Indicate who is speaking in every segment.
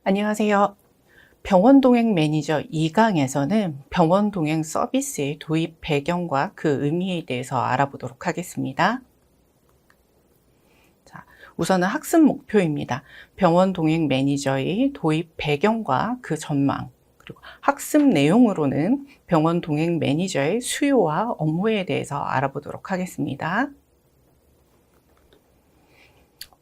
Speaker 1: 안녕하세요. 병원 동행 매니저 2강에서는 병원 동행 서비스의 도입 배경과 그 의미에 대해서 알아보도록 하겠습니다. 자, 우선은 학습 목표입니다. 병원 동행 매니저의 도입 배경과 그 전망, 그리고 학습 내용으로는 병원 동행 매니저의 수요와 업무에 대해서 알아보도록 하겠습니다.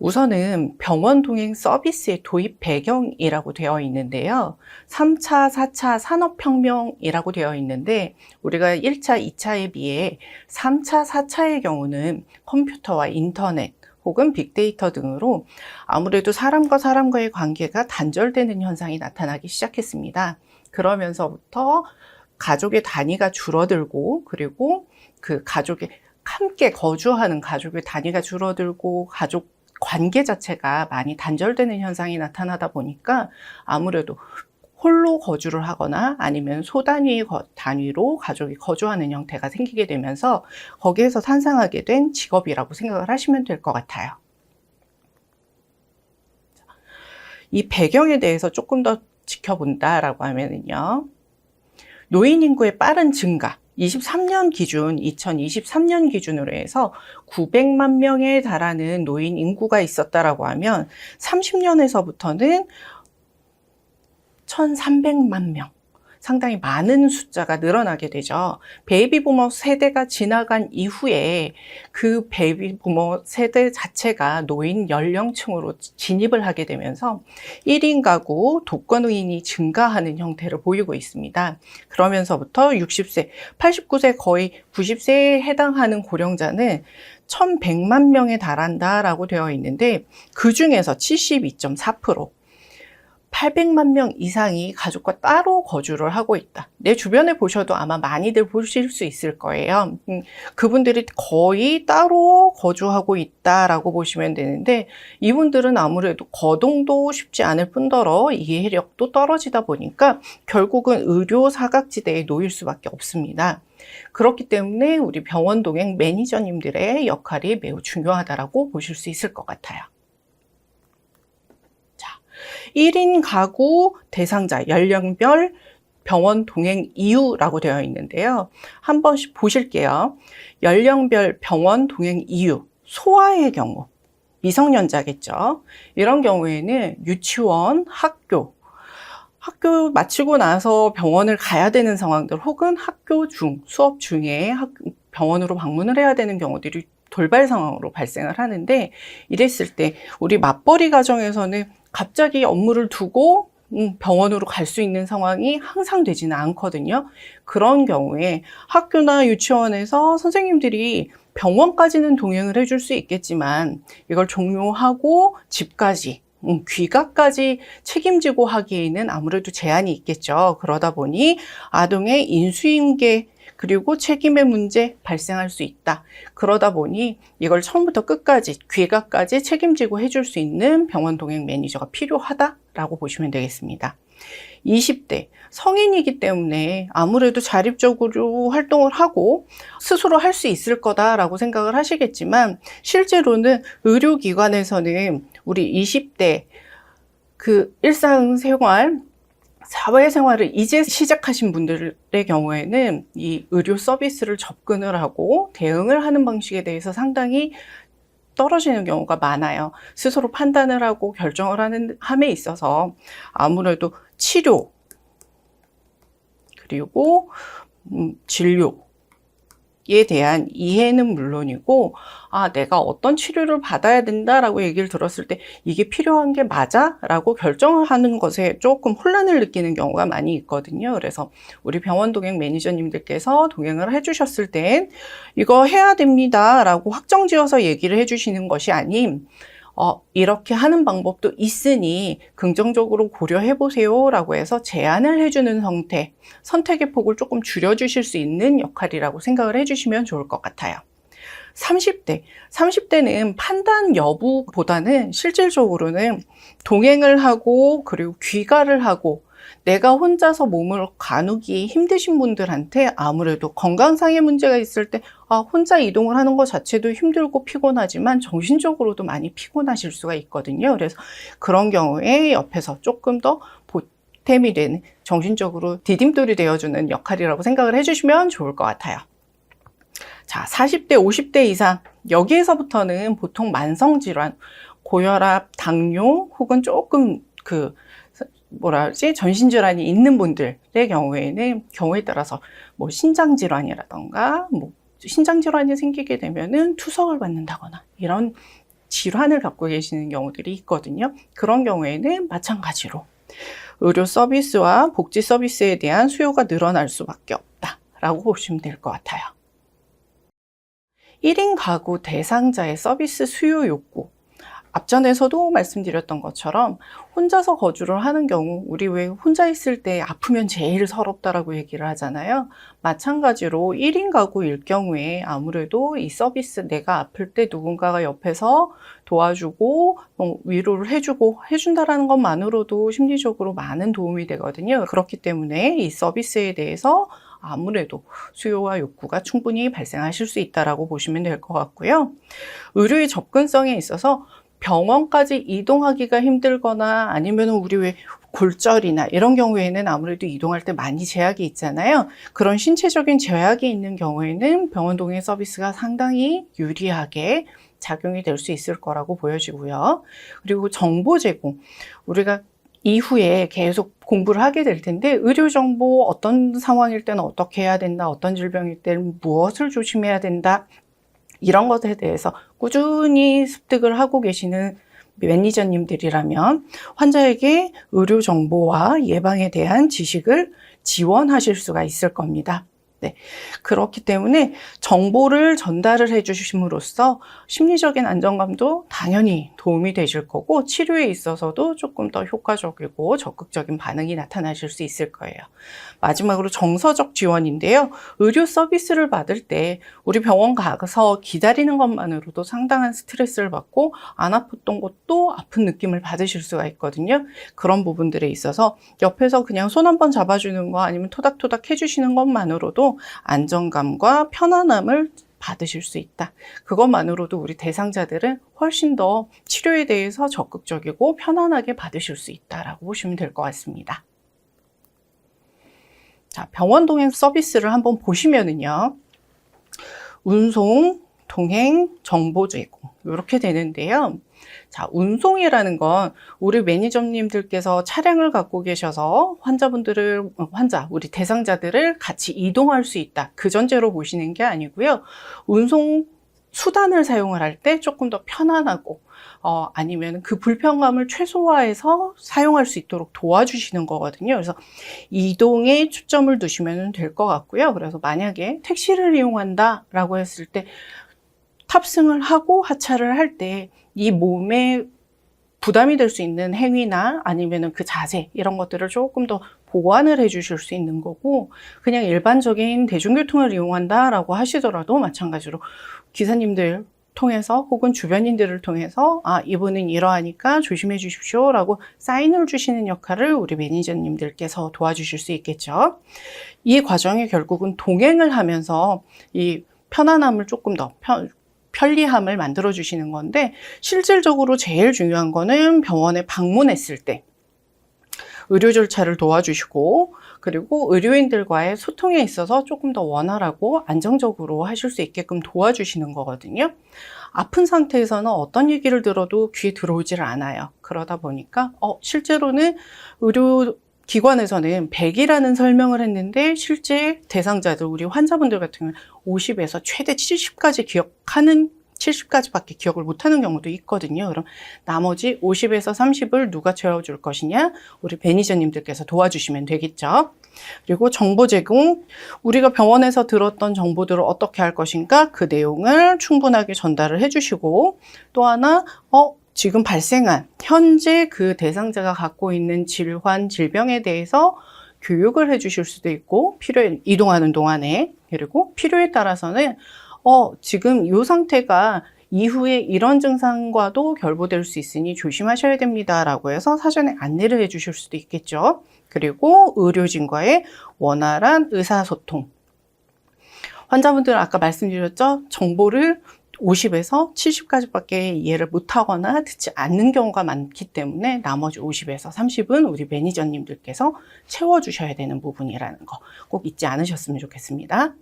Speaker 1: 우선은 병원 동행 서비스의 도입 배경이라고 되어 있는데요. 3차, 4차 산업혁명이라고 되어 있는데 우리가 1차, 2차에 비해 3차, 4차의 경우는 컴퓨터와 인터넷 혹은 빅데이터 등으로 아무래도 사람과 사람과의 관계가 단절되는 현상이 나타나기 시작했습니다. 그러면서부터 가족의 단위가 줄어들고 그리고 그 가족의 함께 거주하는 가족의 단위가 줄어들고 가족 관계 자체가 많이 단절되는 현상이 나타나다 보니까 아무래도 홀로 거주를 하거나 아니면 소단위의 단위로 가족이 거주하는 형태가 생기게 되면서 거기에서 탄생하게 된 직업이라고 생각을 하시면 될 것 같아요. 이 배경에 대해서 조금 더 지켜본다라고 하면은요. 노인 인구의 빠른 증가, 2023년 기준으로 해서 900만 명에 달하는 노인 인구가 있었다라고 하면 30년에서부터는 1,300만 명, 상당히 많은 숫자가 늘어나게 되죠. 베이비부머 세대가 지나간 이후에 그 베이비부머 세대 자체가 노인 연령층으로 진입을 하게 되면서 1인 가구 독거노인이 증가하는 형태를 보이고 있습니다. 그러면서부터 60세, 89세 거의 90세에 해당하는 고령자는 1,100만 명에 달한다라고 되어 있는데 그 중에서 72.4%, 800만 명 이상이 가족과 따로 거주를 하고 있다. 내 주변에 보셔도 아마 많이들 보실 수 있을 거예요. 그분들이 거의 따로 거주하고 있다라고 보시면 되는데 이분들은 아무래도 거동도 쉽지 않을 뿐더러 이해력도 떨어지다 보니까 결국은 의료 사각지대에 놓일 수밖에 없습니다. 그렇기 때문에 우리 병원 동행 매니저님들의 역할이 매우 중요하다라고 보실 수 있을 것 같아요. 1인 가구 대상자 연령별 병원 동행 이유라고 되어 있는데요. 한 번씩 보실게요. 연령별 병원 동행 이유, 소아의 경우, 미성년자겠죠. 이런 경우에는 유치원, 학교 마치고 나서 병원을 가야 되는 상황들 혹은 학교 중, 수업 중에 병원으로 방문을 해야 되는 경우들이 돌발 상황으로 발생을 하는데 이랬을 때 우리 맞벌이 가정에서는 갑자기 업무를 두고 병원으로 갈 수 있는 상황이 항상 되지는 않거든요. 그런 경우에 학교나 유치원에서 선생님들이 병원까지는 동행을 해줄 수 있겠지만 이걸 종료하고 집까지 귀가까지 책임지고 하기에는 아무래도 제한이 있겠죠. 그러다 보니 아동의 인수인계 그리고 책임의 문제 발생할 수 있다. 그러다 보니 이걸 처음부터 끝까지 귀가까지 책임지고 해줄 수 있는 병원 동행 매니저가 필요하다라고 보시면 되겠습니다. 20대 성인이기 때문에 아무래도 자립적으로 활동을 하고 스스로 할 수 있을 거다라고 생각을 하시겠지만 실제로는 의료기관에서는 우리 20대 그 일상생활 사회생활을 이제 시작하신 분들의 경우에는 이 의료 서비스를 접근을 하고 대응을 하는 방식에 대해서 상당히 떨어지는 경우가 많아요. 스스로 판단을 하고 결정을 하는 함에 있어서 아무래도 치료 그리고 진료에 대한 이해는 물론이고 내가 어떤 치료를 받아야 된다라고 얘기를 들었을 때 이게 필요한 게 맞아? 라고 결정을 하는 것에 조금 혼란을 느끼는 경우가 많이 있거든요. 그래서 우리 병원 동행 매니저님들께서 동행을 해주셨을 땐 이거 해야 됩니다 라고 확정지어서 얘기를 해주시는 것이 아닌 이렇게 하는 방법도 있으니 긍정적으로 고려해보세요 라고 해서 제안을 해주는 형태, 선택의 폭을 조금 줄여주실 수 있는 역할이라고 생각을 해주시면 좋을 것 같아요. 30대는 판단 여부보다는 실질적으로는 동행을 하고 그리고 귀가를 하고 내가 혼자서 몸을 가누기 힘드신 분들한테 아무래도 건강상의 문제가 있을 때 혼자 이동을 하는 것 자체도 힘들고 피곤하지만 정신적으로도 많이 피곤하실 수가 있거든요. 그래서 그런 경우에 옆에서 조금 더 보탬이 되는, 정신적으로 디딤돌이 되어주는 역할이라고 생각을 해주시면 좋을 것 같아요. 자, 40대, 50대 이상, 여기에서부터는 보통 만성질환, 고혈압, 당뇨 혹은 조금 전신질환이 있는 분들의 경우에는 경우에 따라서 뭐 신장질환이라던가 신장질환이 생기게 되면은 투석을 받는다거나 이런 질환을 갖고 계시는 경우들이 있거든요. 그런 경우에는 마찬가지로 의료 서비스와 복지 서비스에 대한 수요가 늘어날 수밖에 없다라고 보시면 될 것 같아요. 1인 가구 대상자의 서비스 수요 욕구. 앞전에서도 말씀드렸던 것처럼 혼자서 거주를 하는 경우, 우리 왜 혼자 있을 때 아프면 제일 서럽다라고 얘기를 하잖아요. 마찬가지로 1인 가구일 경우에 아무래도 이 서비스, 내가 아플 때 누군가가 옆에서 도와주고 위로를 해준다라는 것만으로도 심리적으로 많은 도움이 되거든요. 그렇기 때문에 이 서비스에 대해서 아무래도 수요와 욕구가 충분히 발생하실 수 있다고 보시면 될 것 같고요. 의료의 접근성에 있어서 병원까지 이동하기가 힘들거나 아니면 우리 왜 골절이나 이런 경우에는 아무래도 이동할 때 많이 제약이 있잖아요. 그런 신체적인 제약이 있는 경우에는 병원 동행 서비스가 상당히 유리하게 작용이 될 수 있을 거라고 보여지고요. 그리고 정보 제공, 우리가 이후에 계속 공부를 하게 될 텐데 의료 정보, 어떤 상황일 때는 어떻게 해야 된다, 어떤 질병일 때는 무엇을 조심해야 된다, 이런 것에 대해서 꾸준히 습득을 하고 계시는 매니저님들이라면 환자에게 의료 정보와 예방에 대한 지식을 지원하실 수가 있을 겁니다. 네. 그렇기 때문에 정보를 전달을 해 주심으로써 심리적인 안정감도 당연히 도움이 되실 거고, 치료에 있어서도 조금 더 효과적이고 적극적인 반응이 나타나실 수 있을 거예요. 마지막으로 정서적 지원인데요. 의료 서비스를 받을 때 우리 병원 가서 기다리는 것만으로도 상당한 스트레스를 받고 안 아팠던 것도 아픈 느낌을 받으실 수가 있거든요. 그런 부분들에 있어서 옆에서 그냥 손 한번 잡아주는 거 아니면 토닥토닥 해주시는 것만으로도 안정감과 편안함을 받으실 수 있다. 그것만으로도 우리 대상자들은 훨씬 더 치료에 대해서 적극적이고 편안하게 받으실 수 있다라고 보시면 될 것 같습니다. 자, 병원 동행 서비스를 한번 보시면은요. 운송, 동행, 정보 제공 이렇게 되는데요. 자, 운송이라는 건 우리 매니저님들께서 차량을 갖고 계셔서 우리 대상자들을 같이 이동할 수 있다. 그 전제로 보시는 게 아니고요. 운송 수단을 사용을 할 때 조금 더 편안하고 아니면 그 불편감을 최소화해서 사용할 수 있도록 도와주시는 거거든요. 그래서 이동에 초점을 두시면 될 것 같고요. 그래서 만약에 택시를 이용한다라고 했을 때 탑승을 하고 하차를 할 때 이 몸에 부담이 될 수 있는 행위나 아니면 그 자세, 이런 것들을 조금 더 보완을 해 주실 수 있는 거고, 그냥 일반적인 대중교통을 이용한다라고 하시더라도 마찬가지로 기사님들 통해서 혹은 주변인들을 통해서 이분은 이러하니까 조심해 주십시오 라고 사인을 주시는 역할을 우리 매니저님들께서 도와주실 수 있겠죠. 이 과정이 결국은 동행을 하면서 이 편안함을 조금 더 편리함을 만들어 주시는 건데, 실질적으로 제일 중요한 거는 병원에 방문했을 때 의료 절차를 도와주시고, 그리고 의료인들과의 소통에 있어서 조금 더 원활하고 안정적으로 하실 수 있게끔 도와주시는 거거든요. 아픈 상태에서는 어떤 얘기를 들어도 귀에 들어오질 않아요. 그러다 보니까 실제로는 의료기관에서는 100이라는 설명을 했는데 실제 대상자들, 우리 환자분들 같은 경우는 50에서 최대 70까지밖에 기억을 못하는 경우도 있거든요. 그럼 나머지 50에서 30을 누가 채워줄 것이냐? 우리 매니저님들께서 도와주시면 되겠죠. 그리고 정보 제공, 우리가 병원에서 들었던 정보들을 어떻게 할 것인가? 그 내용을 충분하게 전달을 해주시고, 또 하나 지금 발생한 현재 그 대상자가 갖고 있는 질병에 대해서 교육을 해주실 수도 있고, 이동하는 동안에, 그리고 필요에 따라서는 지금 이 상태가 이후에 이런 증상과도 결부될 수 있으니 조심하셔야 됩니다 라고 해서 사전에 안내를 해 주실 수도 있겠죠. 그리고 의료진과의 원활한 의사소통. 환자분들은 아까 말씀드렸죠? 정보를 50에서 70까지밖에 이해를 못하거나 듣지 않는 경우가 많기 때문에 나머지 50에서 30은 우리 매니저님들께서 채워주셔야 되는 부분이라는 거 꼭 잊지 않으셨으면 좋겠습니다.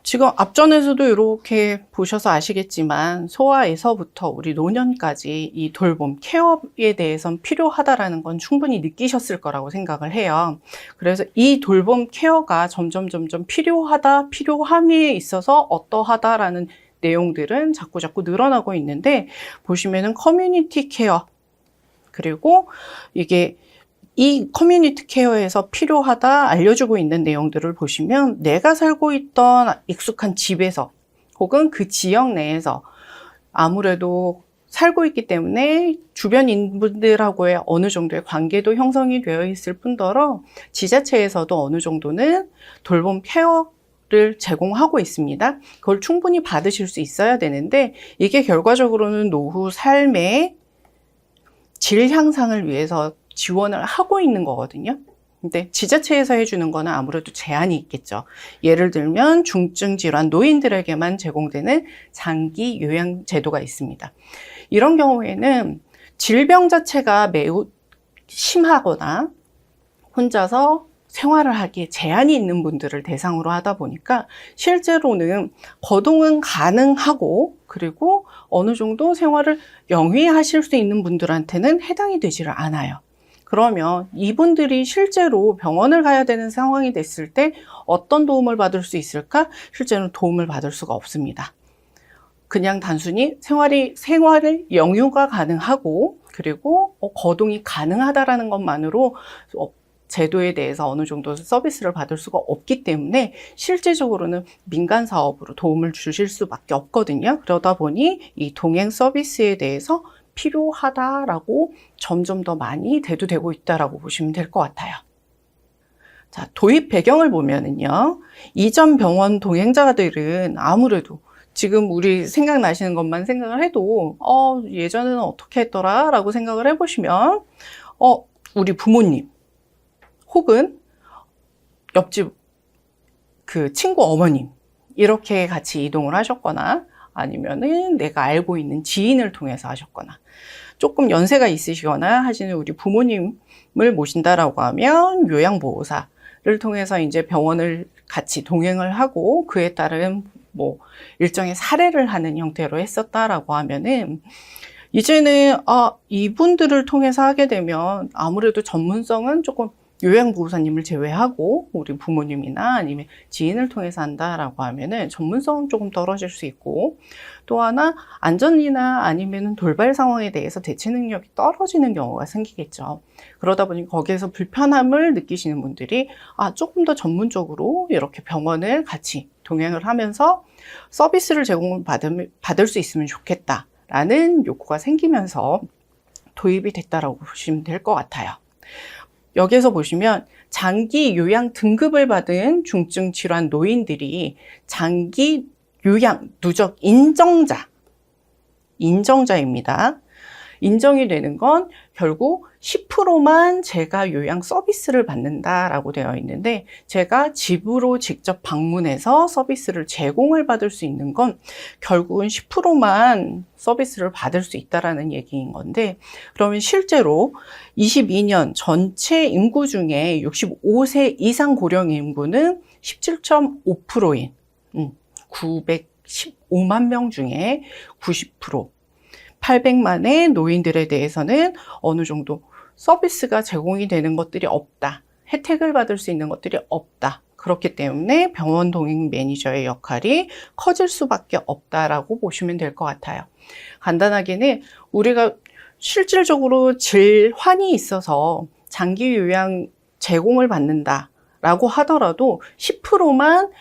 Speaker 1: 지금 앞전에서도 이렇게 보셔서 아시겠지만 소아에서부터 우리 노년까지 이 돌봄, 케어에 대해서는 필요하다라는 건 충분히 느끼셨을 거라고 생각을 해요. 그래서 이 돌봄, 케어가 점점 필요하다, 필요함에 있어서 어떠하다라는 내용들은 자꾸 늘어나고 있는데 보시면은 커뮤니티 케어 그리고 이게 이 커뮤니티 케어에서 필요하다 알려주고 있는 내용들을 보시면 내가 살고 있던 익숙한 집에서 혹은 그 지역 내에서 아무래도 살고 있기 때문에 주변 인분들하고의 어느 정도의 관계도 형성이 되어 있을 뿐더러 지자체에서도 어느 정도는 돌봄 케어를 제공하고 있습니다. 그걸 충분히 받으실 수 있어야 되는데 이게 결과적으로는 노후 삶의 질 향상을 위해서 지원을 하고 있는 거거든요. 근데 지자체에서 해주는 거는 아무래도 제한이 있겠죠. 예를 들면 중증 질환 노인들에게만 제공되는 장기 요양 제도가 있습니다. 이런 경우에는 질병 자체가 매우 심하거나 혼자서 생활을 하기에 제한이 있는 분들을 대상으로 하다 보니까 실제로는 거동은 가능하고 그리고 어느 정도 생활을 영위하실 수 있는 분들한테는 해당이 되지를 않아요. 그러면 이분들이 실제로 병원을 가야 되는 상황이 됐을 때 어떤 도움을 받을 수 있을까? 실제로는 도움을 받을 수가 없습니다. 그냥 단순히 생활을 영유가 가능하고 그리고 거동이 가능하다라는 것만으로 제도에 대해서 어느 정도 서비스를 받을 수가 없기 때문에 실제적으로는 민간 사업으로 도움을 주실 수밖에 없거든요. 그러다 보니 이 동행 서비스에 대해서 필요하다라고 점점 더 많이 대두되고 있다라고 보시면 될 것 같아요. 자, 도입 배경을 보면은요. 이전 병원 동행자들은 아무래도 지금 우리 생각나시는 것만 생각을 해도 예전에는 어떻게 했더라 라고 생각을 해보시면 우리 부모님 혹은 옆집 그 친구 어머님 이렇게 같이 이동을 하셨거나 아니면은 내가 알고 있는 지인을 통해서 하셨거나 조금 연세가 있으시거나 하시는 우리 부모님을 모신다라고 하면 요양보호사를 통해서 이제 병원을 같이 동행을 하고 그에 따른 뭐 일정의 사례를 하는 형태로 했었다라고 하면은 이제는 이분들을 통해서 하게 되면 아무래도 전문성은 조금 요양보호사님을 제외하고 우리 부모님이나 아니면 지인을 통해서 한다라고 하면은 전문성은 조금 떨어질 수 있고 또 하나 안전이나 아니면 돌발 상황에 대해서 대처 능력이 떨어지는 경우가 생기겠죠. 그러다 보니 거기에서 불편함을 느끼시는 분들이 조금 더 전문적으로 이렇게 병원을 같이 동행을 하면서 서비스를 받을 수 있으면 좋겠다라는 욕구가 생기면서 도입이 됐다라고 보시면 될 것 같아요. 여기에서 보시면 장기 요양 등급을 받은 중증 질환 노인들이 장기 요양 누적 인정자입니다. 인정이 되는 건 결국 10%만 제가 요양 서비스를 받는다라고 되어 있는데 제가 집으로 직접 방문해서 서비스를 제공을 받을 수 있는 건 결국은 10%만 서비스를 받을 수 있다라는 얘기인 건데 그러면 실제로 22년 전체 인구 중에 65세 이상 고령 인구는 17.5%인 915만 명 중에 90% 800만의 노인들에 대해서는 어느 정도 서비스가 제공이 되는 것들이 없다. 혜택을 받을 수 있는 것들이 없다. 그렇기 때문에 병원 동행 매니저의 역할이 커질 수밖에 없다라고 보시면 될 것 같아요. 간단하게는 우리가 실질적으로 질환이 있어서 장기 요양 제공을 받는다라고 하더라도 10%만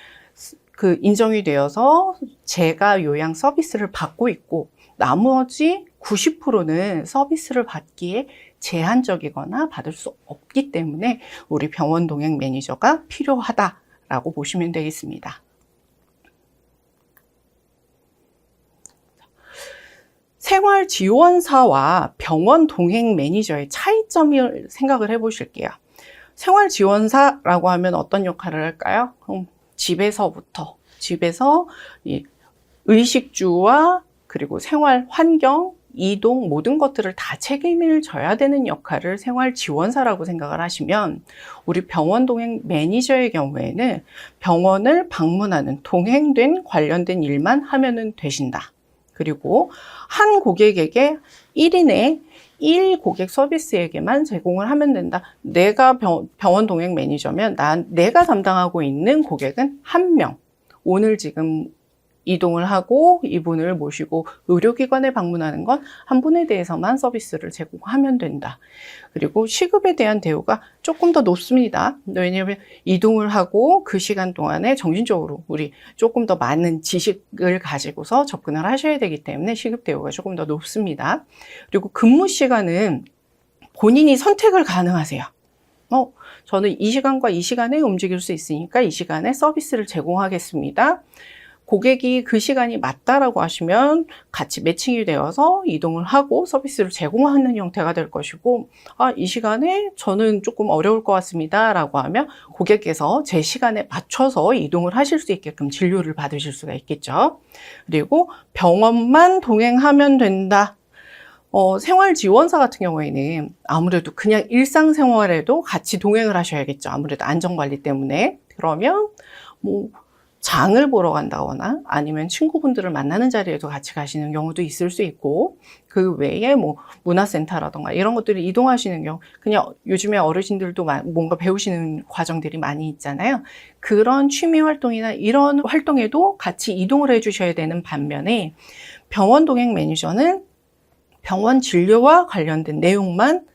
Speaker 1: 그 인정이 되어서 제가 요양 서비스를 받고 있고 나머지 90%는 서비스를 받기에 제한적이거나 받을 수 없기 때문에 우리 병원 동행 매니저가 필요하다라고 보시면 되겠습니다. 생활지원사와 병원 동행 매니저의 차이점을 생각을 해보실게요. 생활지원사라고 하면 어떤 역할을 할까요? 집에서 이 의식주와 그리고 생활 환경, 이동 모든 것들을 다 책임을 져야 되는 역할을 생활지원사라고 생각을 하시면, 우리 병원 동행 매니저의 경우에는 병원을 방문하는 동행된 관련된 일만 하면은 되신다. 그리고 한 고객에게 1인에 1 고객 서비스에게만 제공을 하면 된다. 내가 병원 동행 매니저면 내가 담당하고 있는 고객은 한 명. 오늘 지금 이동을 하고 이분을 모시고 의료기관에 방문하는 건 한 분에 대해서만 서비스를 제공하면 된다. 그리고 시급에 대한 대우가 조금 더 높습니다. 왜냐하면 이동을 하고 그 시간 동안에 정신적으로 우리 조금 더 많은 지식을 가지고서 접근을 하셔야 되기 때문에 시급 대우가 조금 더 높습니다. 그리고 근무 시간은 본인이 선택을 가능하세요. 저는 이 시간과 이 시간에 움직일 수 있으니까 이 시간에 서비스를 제공하겠습니다. 고객이 그 시간이 맞다라고 하시면 같이 매칭이 되어서 이동을 하고 서비스를 제공하는 형태가 될 것이고, 이 시간에 저는 조금 어려울 것 같습니다 라고 하면 고객께서 제 시간에 맞춰서 이동을 하실 수 있게끔 진료를 받으실 수가 있겠죠. 그리고 병원만 동행하면 된다. 생활지원사 같은 경우에는 아무래도 그냥 일상생활에도 같이 동행을 하셔야겠죠. 아무래도 안전관리 때문에. 그러면 장을 보러 간다거나 아니면 친구분들을 만나는 자리에도 같이 가시는 경우도 있을 수 있고, 그 외에 문화센터라던가 이런 것들을 이동하시는 경우, 그냥 요즘에 어르신들도 뭔가 배우시는 과정들이 많이 있잖아요. 그런 취미 활동이나 이런 활동에도 같이 이동을 해주셔야 되는 반면에, 병원 동행 매니저는 병원 진료와 관련된 내용만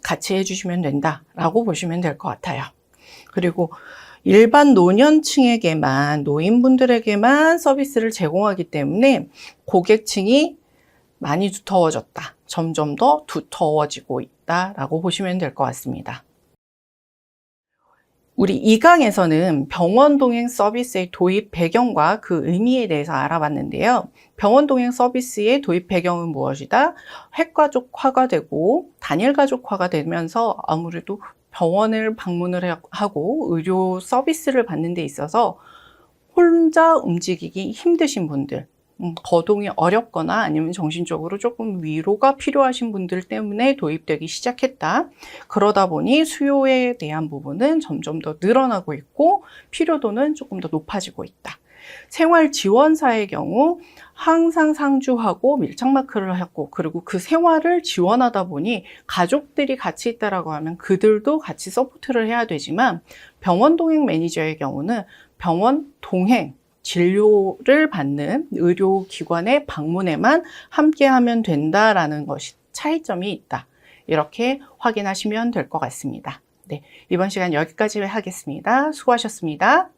Speaker 1: 같이 해주시면 된다라고 보시면 될 것 같아요. 그리고 일반 노년층에게만, 노인분들에게만 서비스를 제공하기 때문에 고객층이 많이 두터워졌다. 점점 더 두터워지고 있다라고 보시면 될 것 같습니다. 우리 2강에서는 병원 동행 서비스의 도입 배경과 그 의미에 대해서 알아봤는데요. 병원 동행 서비스의 도입 배경은 무엇이다? 핵가족화가 되고 단일 가족화가 되면서 아무래도 병원을 방문을 하고 의료 서비스를 받는 데 있어서 혼자 움직이기 힘드신 분들, 거동이 어렵거나 아니면 정신적으로 조금 위로가 필요하신 분들 때문에 도입되기 시작했다. 그러다 보니 수요에 대한 부분은 점점 더 늘어나고 있고 필요도는 조금 더 높아지고 있다. 생활지원사의 경우 항상 상주하고 밀착마크를 하고 그리고 그 생활을 지원하다 보니 가족들이 같이 있다라고 하면 그들도 같이 서포트를 해야 되지만, 병원 동행 매니저의 경우는 병원 동행 진료를 받는 의료기관의 방문에만 함께하면 된다라는 것이 차이점이 있다. 이렇게 확인하시면 될 것 같습니다. 네, 이번 시간 여기까지 하겠습니다. 수고하셨습니다.